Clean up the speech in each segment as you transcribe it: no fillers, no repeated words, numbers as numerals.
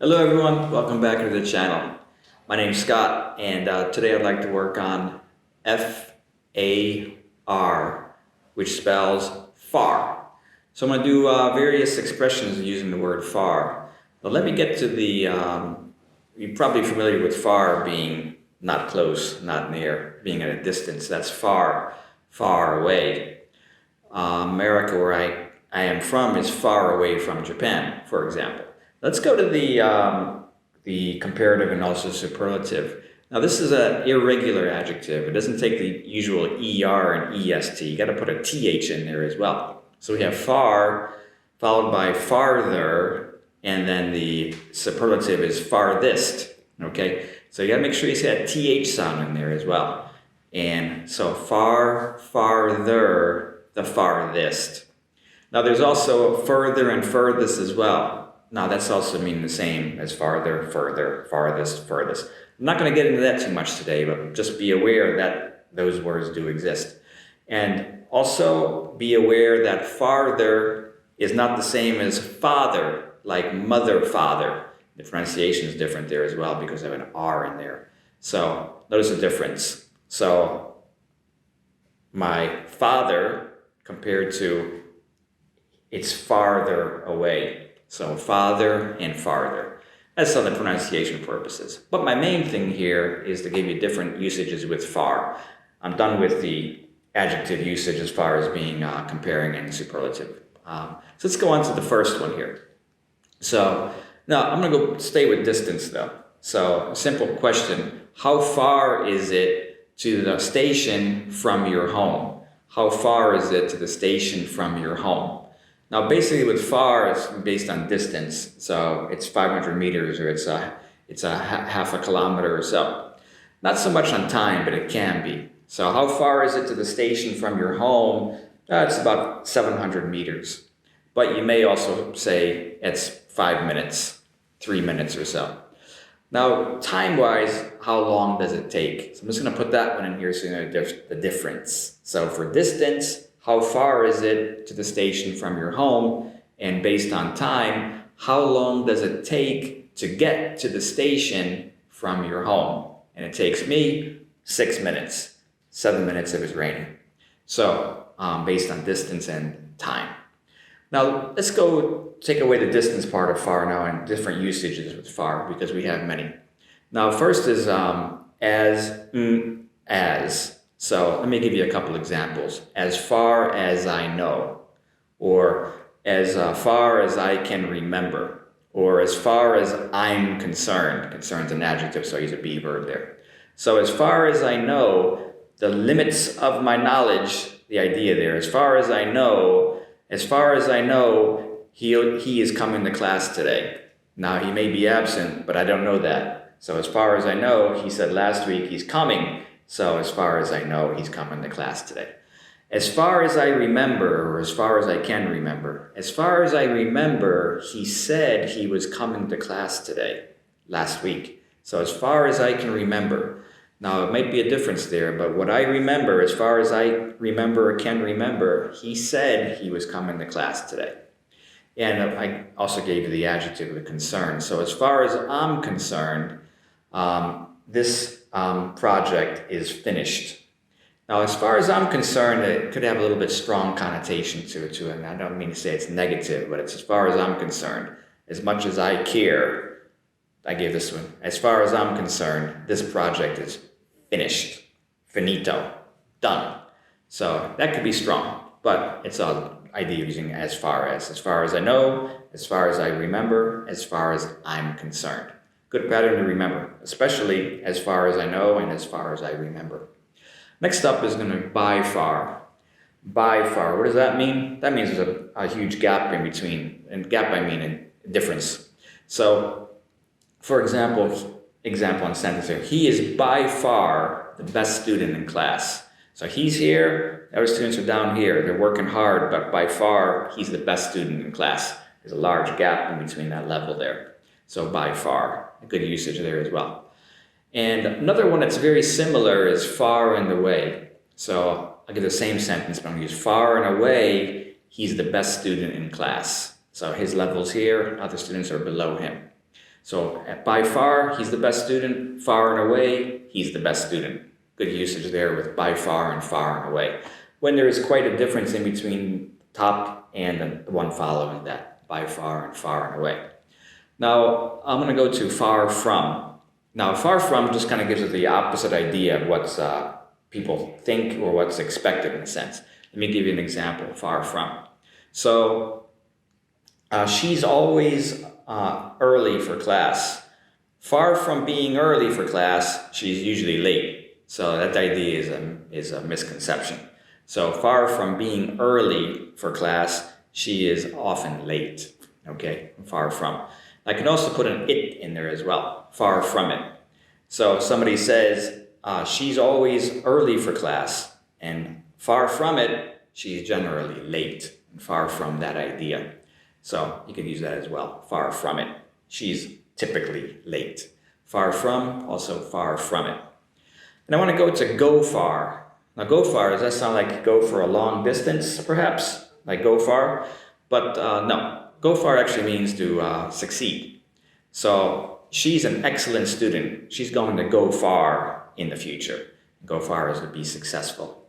Hello everyone, welcome back to the channel. My name's Scott and today I'd like to work on F-A-R, which spells far. So I'm going to do various expressions using the word far. But let me get to you're probably familiar with far being not close, not near, being at a distance. That's far, far away. America, where I am from, is far away from Japan, for example. Let's go to the comparative and also superlative. Now this is an irregular adjective. It doesn't take the usual ER and EST. You got to put a TH in there as well. So we have far followed by farther, and then the superlative is farthest. Okay, so you got to make sure you say a TH sound in there as well. And so far, farther, the farthest. Now there's also further and furthest as well. Now that's also mean the same as farther, further, farthest, furthest. I'm not going to get into that too much today, but just be aware that those words do exist. And also be aware that farther is not the same as father, like mother, father. The pronunciation is different there as well because I have an R in there. So notice the difference. So my father compared to it's farther away. So farther and farther. That's on the pronunciation purposes. But my main thing here is to give you different usages with far. I'm done with the adjective usage as far as being comparing and superlative. So let's go on to the first one here. So now I'm going to go stay with distance though. So a simple question, how far is it to the station from your home? How far is it to the station from your home? Now, basically with far, it's based on distance. So it's 500 meters or it's a half a kilometer or so. Not so much on time, but it can be. So how far is it to the station from your home? It's about 700 meters. But you may also say it's 5 minutes, 3 minutes or so. Now, time-wise, how long does it take? So I'm just going to put that one in here so you know the difference. So for distance, how far is it to the station from your home? And based on time, how long does it take to get to the station from your home? And it takes me 6 minutes, 7 minutes if it's raining. So based on distance and time. Now let's go take away the distance part of far now and different usages with far because we have many. Now first is as. So let me give you a couple examples. As far as I know, or as far as I can remember, or as far as I'm concerned. Concerned's an adjective, so I use a be verb there. So as far as I know, the limits of my knowledge, the idea there, as far as I know, he is coming to class today. Now he may be absent, but I don't know that. So as far as I know, he said last week he's coming. So as far as I know, he's coming to class today. As far as I remember, or as far as I can remember, as far as I remember, he said he was coming to class today, last week. So as far as I can remember. Now, it might be a difference there, but what I remember, as far as I remember or can remember, he said he was coming to class today. And I also gave you the adjective of concern. So as far as I'm concerned, this project is finished. Now, as far as I'm concerned, it could have a little bit strong connotation to it, and I don't mean to say it's negative, but it's as far as I'm concerned. As much as I care, I gave this one. As far as I'm concerned, this project is finished, finito, done. So that could be strong, but it's an idea of using as far as I know, as far as I remember, as far as I'm concerned. Good pattern to remember, especially as far as I know and as far as I remember. Next up is going to by far. By far, what does that mean? That means there's a huge gap in between, and gap I mean a difference. So, for example and sentence here, he is by far the best student in class. So he's here, other students are down here, they're working hard, but by far, he's the best student in class. There's a large gap in between that level there. So by far, a good usage there as well. And another one that's very similar is far and away. So I'll give the same sentence, but I'm going to use far and away, he's the best student in class. So his level's here, other students are below him. So by far, he's the best student. Far and away, he's the best student. Good usage there with by far and far and away. When there is quite a difference in between top and the one following that, by far and far and away. Now, I'm going to go to far from. Now, far from just kind of gives us the opposite idea of what people think or what's expected in a sense. Let me give you an example, far from. So, she's always early for class. Far from being early for class, she's usually late. So that idea is a misconception. So far from being early for class, she is often late. Okay, far from. I can also put an it in there as well, far from it. So if somebody says, she's always early for class, and far from it, she's generally late, and far from that idea. So you could use that as well, far from it. She's typically late. Far from, also far from it. And I want to go to go far. Now go far, does that sound like go for a long distance, perhaps? Like go far? But no, go far actually means to succeed. So she's an excellent student. She's going to go far in the future. Go far is to be successful,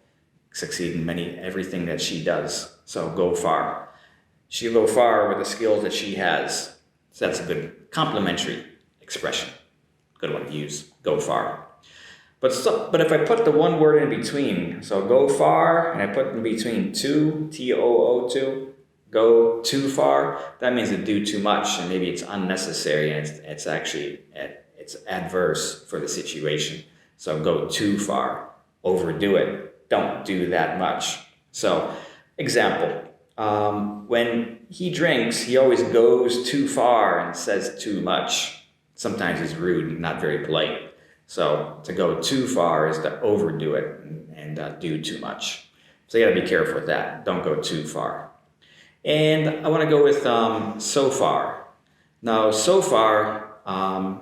succeed in everything that she does. So go far. She'll go far with the skills that she has. So that's a good complimentary expression. Good one to use, go far. But if I put the one word in between, so go far, and I put in between to, T-O-O-2, go too far, that means to do too much, and maybe it's unnecessary, and it's actually, it's adverse for the situation. So go too far, overdo it, don't do that much. So, example, when he drinks, he always goes too far and says too much. Sometimes he's rude and not very polite. So to go too far is to overdo it and do too much. So you gotta be careful with that. Don't go too far. And I wanna go with so far. Now, so far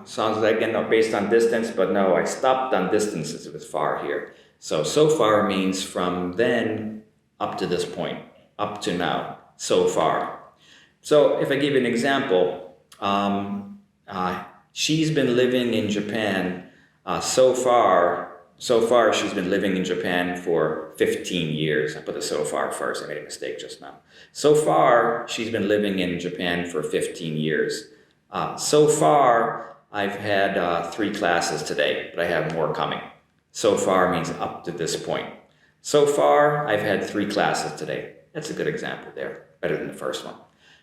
sounds like, again, based on distance, but no, I stopped on distances with far here. So far means from then up to this point, up to now, so far. So if I give you an example, she's been living in Japan so far she's been living in Japan for 15 years. I put the so far first, I made a mistake just now. So far, she's been living in Japan for 15 years. So far, I've had 3 classes today, but I have more coming. So far means up to this point. So far, I've had 3 classes today. That's a good example there, better than the first one.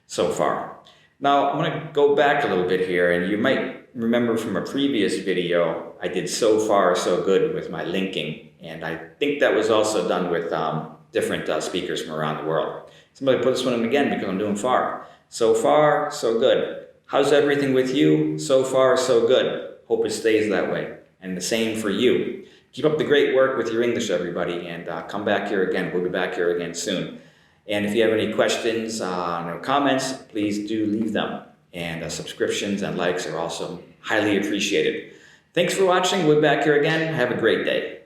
So far. Now, I'm going to go back a little bit here, and you might remember from a previous video, I did so far so good with my linking, and I think that was also done with different speakers from around the world. Somebody put this one in again because I'm doing far. So far, so good. How's everything with you? So far, so good. Hope it stays that way. And the same for you. Keep up the great work with your English, everybody, and come back here again. We'll be back here again soon. And if you have any questions or comments, please do leave them. And subscriptions and likes are also highly appreciated. Thanks for watching. We'll be back here again. Have a great day.